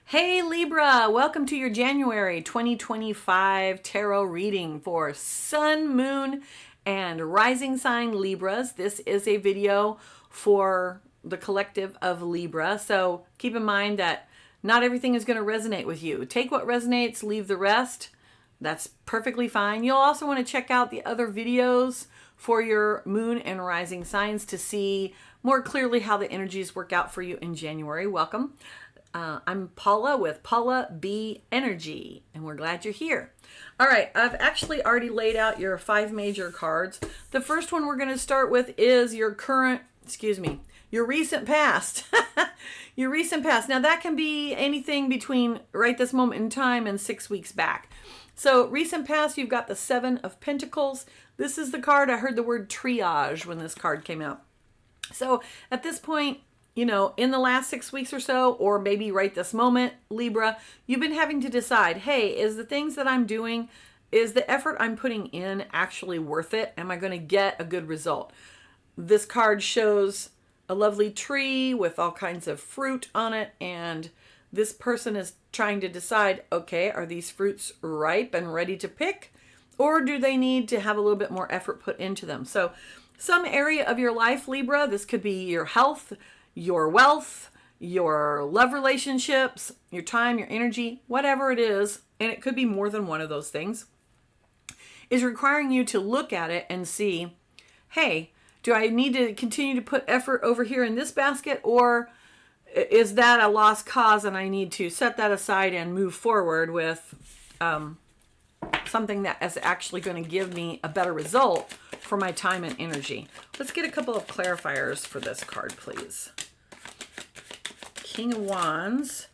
Hey Libra, welcome to your January 2025 tarot reading for Sun, Moon, and Rising sign Libras. This is a video for the collective of Libra, so keep in mind that not everything is going to resonate with you. Take what resonates, leave the rest. That's perfectly fine. You'll also want to check out the other videos for your moon and rising signs to see more clearly how the energies work out for you in January. Welcome. I'm Paula with Paula B Energy, and we're glad you're here. All right, I've actually already laid out your 5 major cards. The first one we're going to start with is your your recent past. Your recent past. Now that can be anything between right this moment in time and 6 weeks back. So recent past, you've got the 7 of Pentacles. This is the card. I heard the word triage when this card came out. So at this point, you know, in the last 6 weeks or so, or maybe right this moment, Libra, you've been having to decide, hey, is the things that I'm doing, is the effort I'm putting in actually worth it? Am I going to get a good result? This card shows a lovely tree with all kinds of fruit on it, and this person is trying to decide, okay, are these fruits ripe and ready to pick, or do they need to have a little bit more effort put into them? So some area of your life, Libra, this could be your health, your wealth, your love relationships, your time, your energy, whatever it is, and it could be more than one of those things, is requiring you to look at it and see, hey, do I need to continue to put effort over here in this basket, or is that a lost cause and I need to set that aside and move forward with something that is actually going to give me a better result for my time and energy? Let's get a couple of clarifiers for this card, please. King of Wands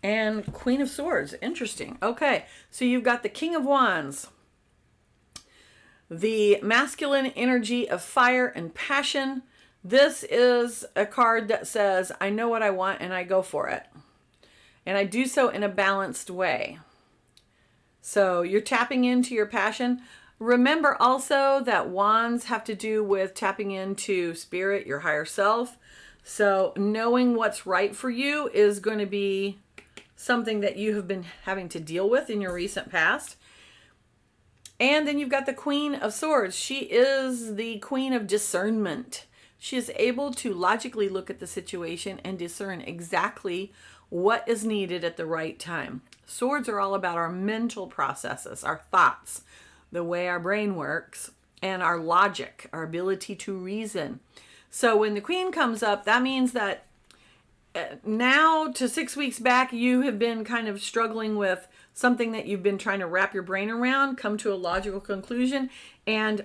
and Queen of Swords. Interesting. Okay, so you've got the King of Wands, the masculine energy of fire and passion. This is a card that says, I know what I want and I go for it. And I do so in a balanced way. So you're tapping into your passion. Remember also that wands have to do with tapping into spirit, your higher self. So knowing what's right for you is going to be something that you have been having to deal with in your recent past. And then you've got the Queen of Swords. She is the queen of discernment. She is able to logically look at the situation and discern exactly what is needed at the right time. Swords are all about our mental processes, our thoughts, the way our brain works, and our logic, our ability to reason. So when the Queen comes up, that means that now to 6 weeks back, you have been kind of struggling with something that you've been trying to wrap your brain around, come to a logical conclusion, and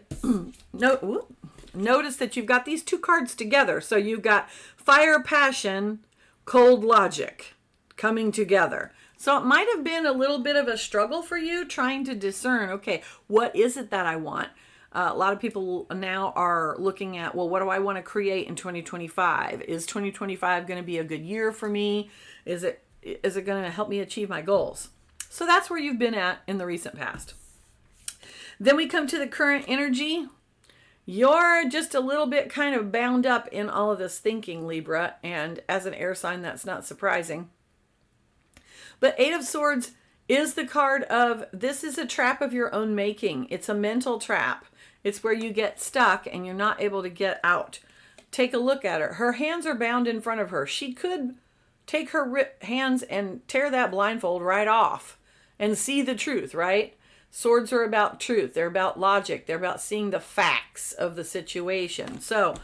notice that you've got these 2 cards together. So you've got fire, passion, cold logic coming together. So it might have been a little bit of a struggle for you trying to discern, okay, what is it that I want? A lot of people now are looking at, well, what do I want to create in 2025? Is 2025 going to be a good year for me? Is it going to help me achieve my goals? So that's where you've been at in the recent past. Then we come to the current energy. You're just a little bit kind of bound up in all of this thinking, Libra, and as an air sign, that's not surprising. But 8 of Swords is the card of, this is a trap of your own making. It's a mental trap. It's where you get stuck and you're not able to get out. Take a look at her. Her hands are bound in front of her. She could take her hands and tear that blindfold right off and see the truth, right? Swords are about truth. They're about logic. They're about seeing the facts of the situation. So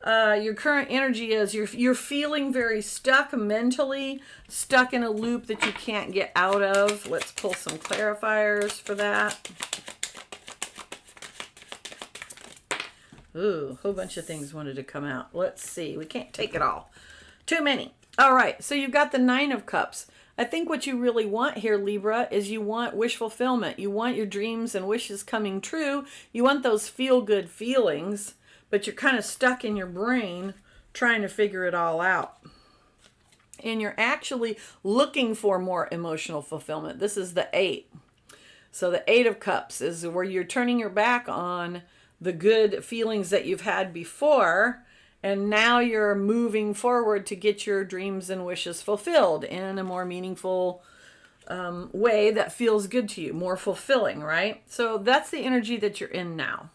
your current energy is you're feeling very stuck mentally, stuck in a loop that you can't get out of. Let's pull some clarifiers for that. Ooh, a whole bunch of things wanted to come out. Let's see. We can't take it all. Too many. All right, so you've got the 9 of Cups. I think what you really want here, Libra, is you want wish fulfillment. You want your dreams and wishes coming true. You want those feel-good feelings, but you're kind of stuck in your brain trying to figure it all out. And you're actually looking for more emotional fulfillment. This is the 8. So the 8 of Cups is where you're turning your back on the good feelings that you've had before And now you're moving forward to get your dreams and wishes fulfilled in a more meaningful way that feels good to you, more fulfilling, right? So that's the energy that you're in now.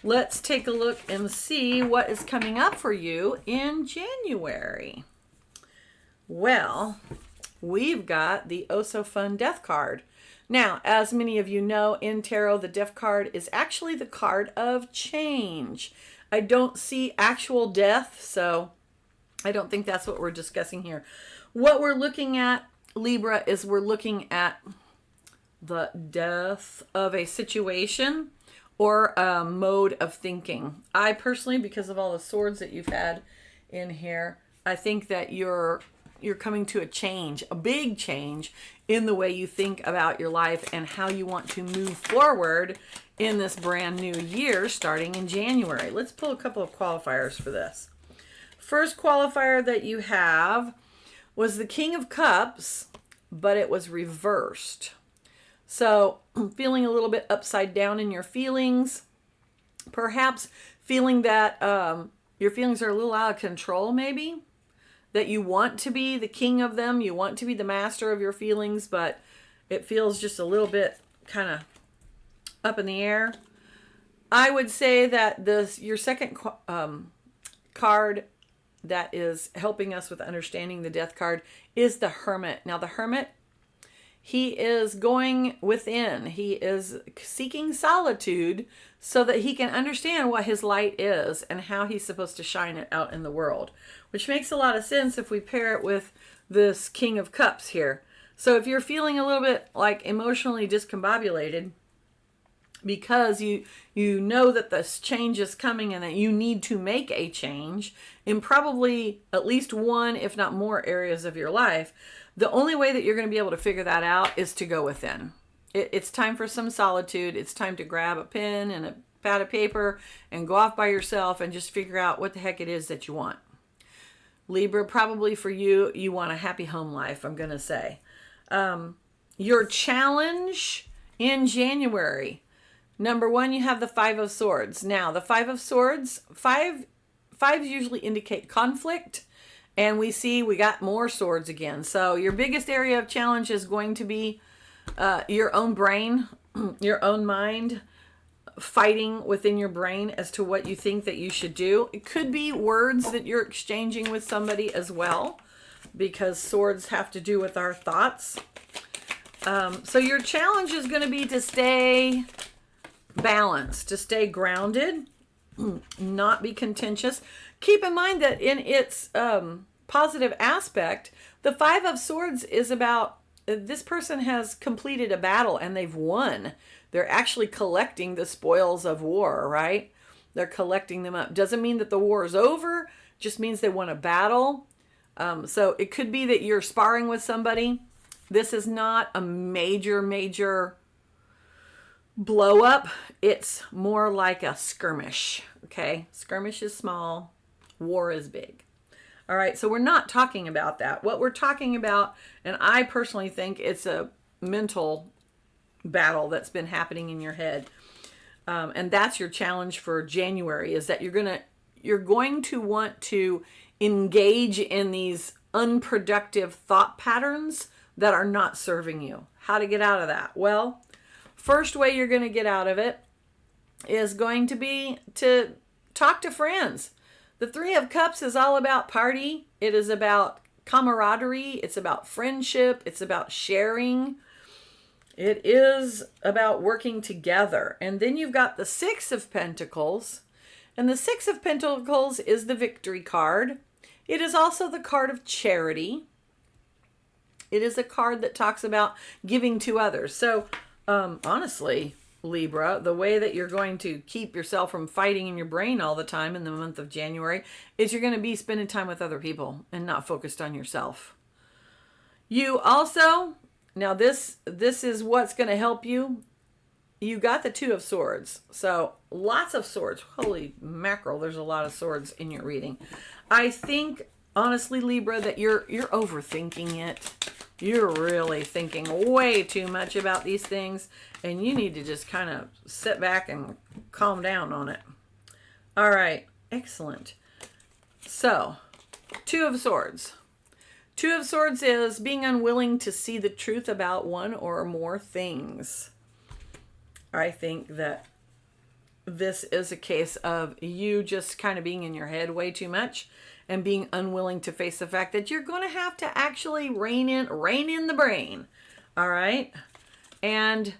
Let's take a look and see what is coming up for you in January. Well, we've got the Oh So Fun Death card. Now, as many of you know, in tarot, the Death card is actually the card of change. I don't see actual death, so I don't think that's what we're discussing here. What we're looking at, Libra, is we're looking at the death of a situation or a mode of thinking. I personally, because of all the swords that you've had in here, I think that you're coming to a change, a big change in the way you think about your life and how you want to move forward in this brand new year starting in January. Let's pull a couple of qualifiers for this. First qualifier that you have was the King of Cups, but it was reversed. So feeling a little bit upside down in your feelings, perhaps feeling that your feelings are a little out of control, maybe, that you want to be the king of them, you want to be the master of your feelings, but it feels just a little bit kind of up in the air. I would say that your second card that is helping us with understanding the Death card is the Hermit. Now the Hermit, he is going within. He is seeking solitude so that he can understand what his light is and how he's supposed to shine it out in the world, which makes a lot of sense if we pair it with this King of Cups here. So if you're feeling a little bit like emotionally discombobulated because you know that this change is coming and that you need to make a change in probably at least one, if not more areas of your life, the only way that you're going to be able to figure that out is to go within. It's time for some solitude. It's time to grab a pen and a pad of paper and go off by yourself and just figure out what the heck it is that you want. Libra, probably for you, you want a happy home life, I'm going to say. Your challenge in January. Number one, you have the Five of Swords. Now, the Five of Swords, fives usually indicate conflict. And we got more swords again. So your biggest area of challenge is going to be your own brain, your own mind, fighting within your brain as to what you think that you should do. It could be words that you're exchanging with somebody as well, because swords have to do with our thoughts. So your challenge is going to be to stay balanced, to stay grounded, not be contentious. Keep in mind that in its positive aspect, the Five of Swords is about this person has completed a battle and they've won. They're actually collecting the spoils of war, right? They're collecting them up. Doesn't mean that the war is over, just means they won a battle. So it could be that you're sparring with somebody. This is not a major blow up. It's more like a skirmish, okay? Skirmish is small, war is big. All right, so we're not talking about that. What we're talking about, and I personally think it's a mental battle that's been happening in your head. And that's your challenge for January, is that you're going to want to engage in these unproductive thought patterns that are not serving you. How to get out of that? Well, first way you're going to get out of it is going to be to talk to friends. The Three of Cups is all about party. It is about camaraderie. It's about friendship. It's about sharing. It is about working together. And then you've got the Six of Pentacles. And the Six of Pentacles is the victory card. It is also the card of charity. It is a card that talks about giving to others. So, honestly, Libra, the way that you're going to keep yourself from fighting in your brain all the time in the month of January is you're going to be spending time with other people and not focused on yourself. You also, now this is what's going to help you. You got the Two of Swords. So lots of swords. Holy mackerel, there's a lot of swords in your reading. I think, honestly, Libra, that you're overthinking it. You're really thinking way too much about these things, and you need to just kind of sit back and calm down on it. All right, excellent. So, Two of Swords. Two of Swords is being unwilling to see the truth about one or more things. I think that this is a case of you just kind of being in your head way too much and being unwilling to face the fact that you're going to have to actually rein in the brain. All right? And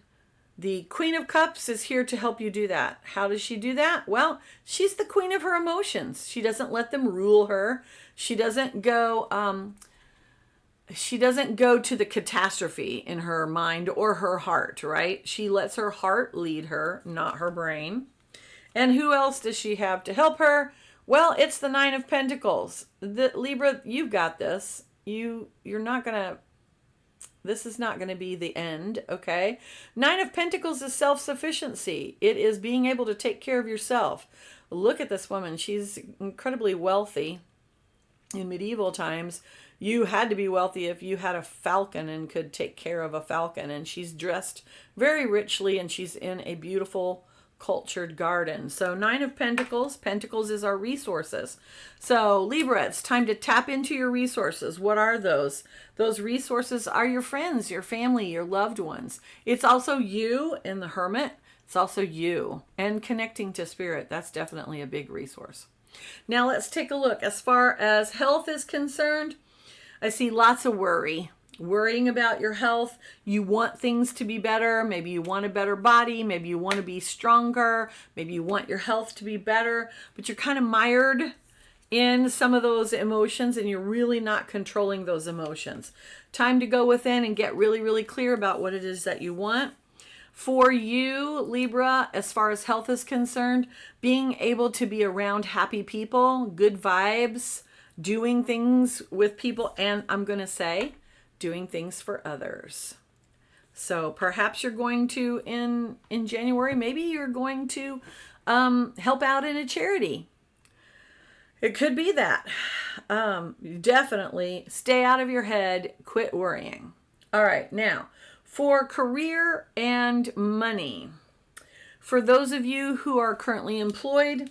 the Queen of Cups is here to help you do that. How does she do that? Well, she's the queen of her emotions. She doesn't let them rule her. She doesn't go to the catastrophe in her mind or her heart, right? She lets her heart lead her, not her brain. And who else does she have to help her? Well, it's the Nine of Pentacles. Libra, you've got this. This is not going to be the end, okay? Nine of Pentacles is self-sufficiency. It is being able to take care of yourself. Look at this woman. She's incredibly wealthy. In medieval times, you had to be wealthy if you had a falcon and could take care of a falcon. And she's dressed very richly, and she's in a beautiful cultured garden. So Nine of Pentacles. Pentacles is our resources. So Libra, it's time to tap into your resources. What are those? Those resources are your friends, your family, your loved ones. It's also you in the Hermit. It's also you and connecting to spirit. That's definitely a big resource. Now let's take a look. As far as health is concerned, I see lots of worrying about your health. You want things to be better. Maybe you want a better body. Maybe you want to be stronger. Maybe you want your health to be better, but you're kind of mired in some of those emotions and you're really not controlling those emotions. Time to go within and get really, really clear about what it is that you want. For you, Libra, as far as health is concerned, being able to be around happy people, good vibes, doing things with people, and I'm going to say, doing things for others. So perhaps you're going to, in January, maybe you're going to help out in a charity. It could be that. Definitely stay out of your head. Quit worrying. All right, now for career and money. For those of you who are currently employed,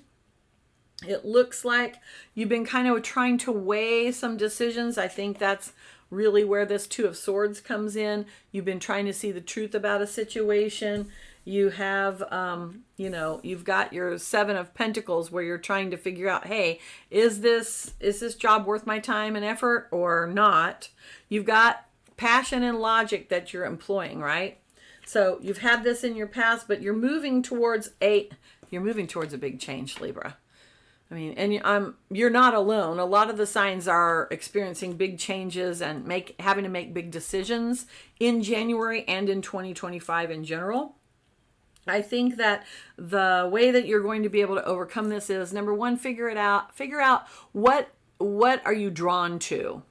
it looks like you've been kind of trying to weigh some decisions. I think that's really where this Two of Swords comes in. You've been trying to see the truth about a situation. You have, you've got your Seven of Pentacles where you're trying to figure out, hey, is this job worth my time and effort or not? You've got passion and logic that you're employing, right? So you've had this in your past, but you're moving towards a big change, Libra. I mean, and you're not alone. A lot of the signs are experiencing big changes and having to make big decisions in January and in 2025 in general. I think that the way that you're going to be able to overcome this is, number one, figure out what are you drawn to.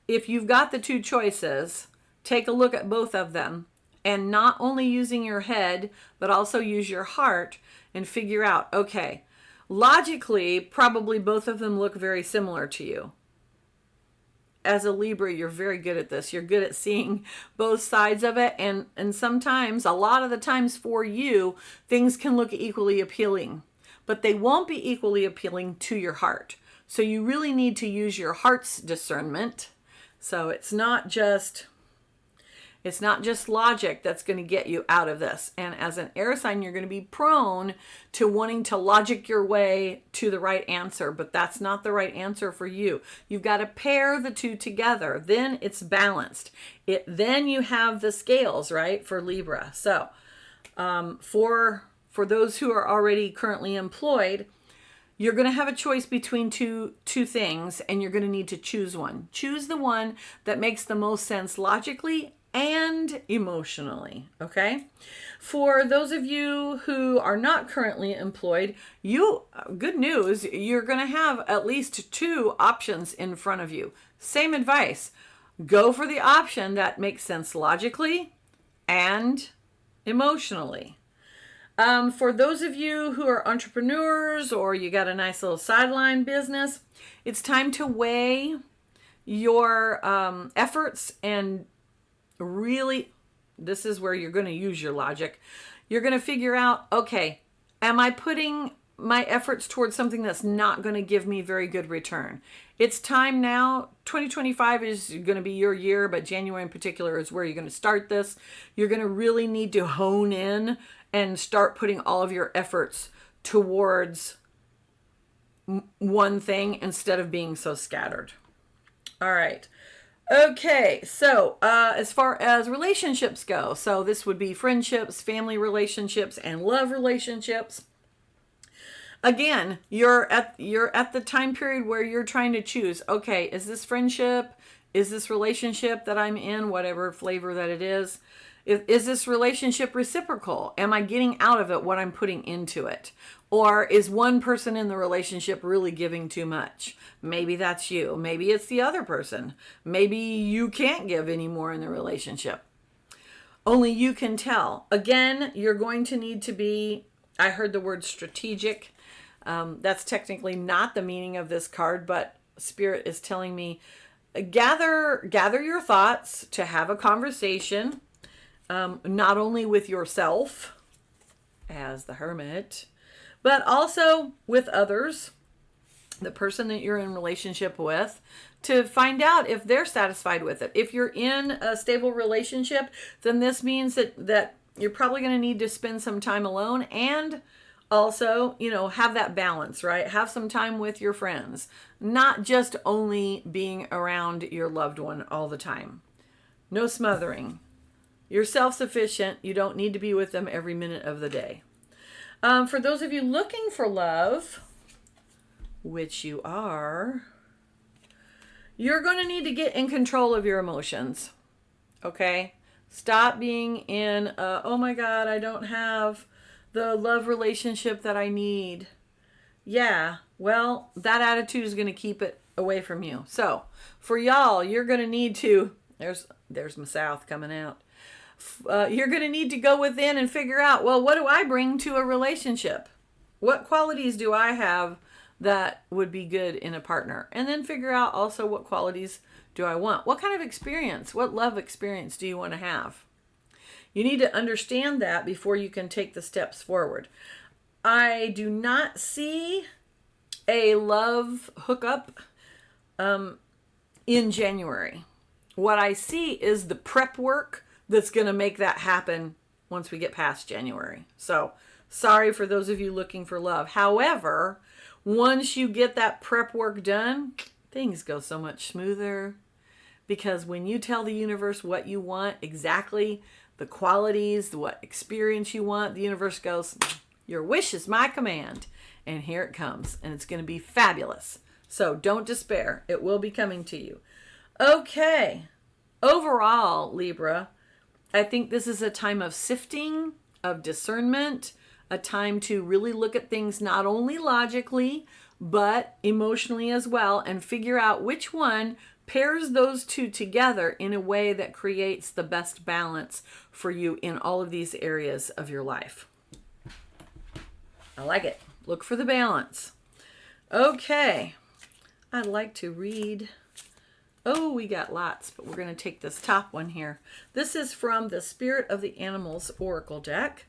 If you've got the two choices, take a look at both of them and not only using your head, but also use your heart and figure out, okay, logically, probably both of them look very similar to you. As a Libra, you're very good at this. You're good at seeing both sides of it. And sometimes, a lot of the times for you, things can look equally appealing, but they won't be equally appealing to your heart. So you really need to use your heart's discernment. So it's not just logic that's going to get you out of this. And as an air sign, you're going to be prone to wanting to logic your way to the right answer, but that's not the right answer for you. You've got to pair the two together. Then it's balanced. Then you have the scales, right, for Libra. So for those who are already currently employed, you're going to have a choice between two things, and you're going to need to choose one. Choose the one that makes the most sense logically and emotionally, okay? For those of you who are not currently employed, good news, you're going to have at least two options in front of you. Same advice. Go for the option that makes sense logically and emotionally. For those of you who are entrepreneurs or you got a nice little sideline business, it's time to weigh your efforts and really, this is where you're going to use your logic. You're going to figure out, okay, am I putting my efforts towards something that's not going to give me very good return. It's time now. 2025 is going to be your year, but January in particular is where you're going to start this. You're going to really need to hone in and start putting all of your efforts towards one thing instead of being so scattered. All right. Okay, so as far as relationships go, so this would be friendships, family relationships, and love relationships. Again, you're at the time period where you're trying to choose, okay, is this friendship? Is this relationship that I'm in, whatever flavor that it is? Is this relationship reciprocal? Am I getting out of it what I'm putting into it? Or is one person in the relationship really giving too much? Maybe that's you. Maybe it's the other person. Maybe you can't give any more in the relationship. Only you can tell. Again, you're going to need to be, I heard the word strategic. That's technically not the meaning of this card, but Spirit is telling me, gather your thoughts to have a conversation, not only with yourself as the Hermit, but also with others, the person that you're in relationship with, to find out if they're satisfied with it. If you're in a stable relationship, then this means that you're probably going to need to spend some time alone, and also, have that balance, right? Have some time with your friends, not just only being around your loved one all the time. No smothering. You're self-sufficient. You don't need to be with them every minute of the day. For those of you looking for love, which you are, you're going to need to get in control of your emotions. Okay? Stop being in, oh my God, I don't have the love relationship that I need. Yeah, well, that attitude is going to keep it away from you. So, for y'all, you're going to need to, there's my South coming out. You're going to need to go within and figure out, well, what do I bring to a relationship? What qualities do I have that would be good in a partner? And then figure out also what qualities do I want? What kind of experience, what love experience do you want to have? You need to understand that before you can take the steps forward. I do not see a love hookup in January. What I see is the prep work that's going to make that happen once we get past January. So, sorry for those of you looking for love. However, once you get that prep work done, things go so much smoother. Because when you tell the universe what you want, exactly the qualities, what experience you want, the universe goes, your wish is my command. And here it comes. And it's going to be fabulous. So don't despair. It will be coming to you. Okay. Overall, Libra, I think this is a time of sifting, of discernment, a time to really look at things not only logically, but emotionally as well, and figure out which one pairs those two together in a way that creates the best balance for you in all of these areas of your life. I like it. Look for the balance. Okay. I'd like to read. Oh, we got lots, but we're going to take this top one here. This is from the Spirit of the Animals Oracle deck.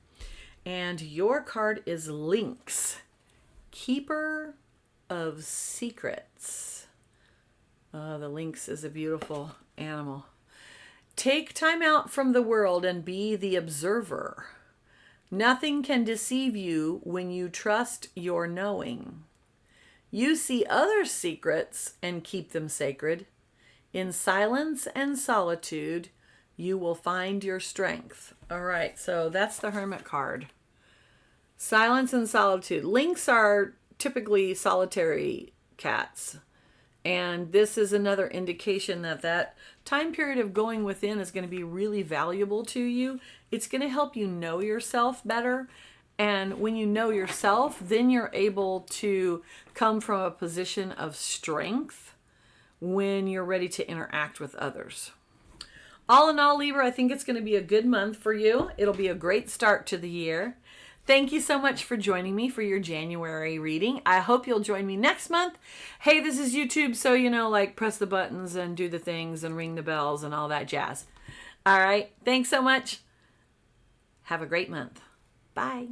And your card is Lynx, Keeper of Secrets. The lynx is a beautiful animal. Take time out from the world and be the observer. Nothing can deceive you when you trust your knowing. You see others' secrets and keep them sacred. In silence and solitude, you will find your strength. All right, so that's the Hermit card. Silence and solitude. Lynx are typically solitary cats. And this is another indication that that time period of going within is going to be really valuable to you. It's going to help you know yourself better. And when you know yourself, then you're able to come from a position of strength when you're ready to interact with others. All in all, Libra, I think it's going to be a good month for you. It'll be a great start to the year. Thank you so much for joining me for your January reading. I hope you'll join me next month. Hey, this is YouTube, so like press the buttons and do the things and ring the bells and all that jazz. All right. Thanks so much. Have a great month. Bye.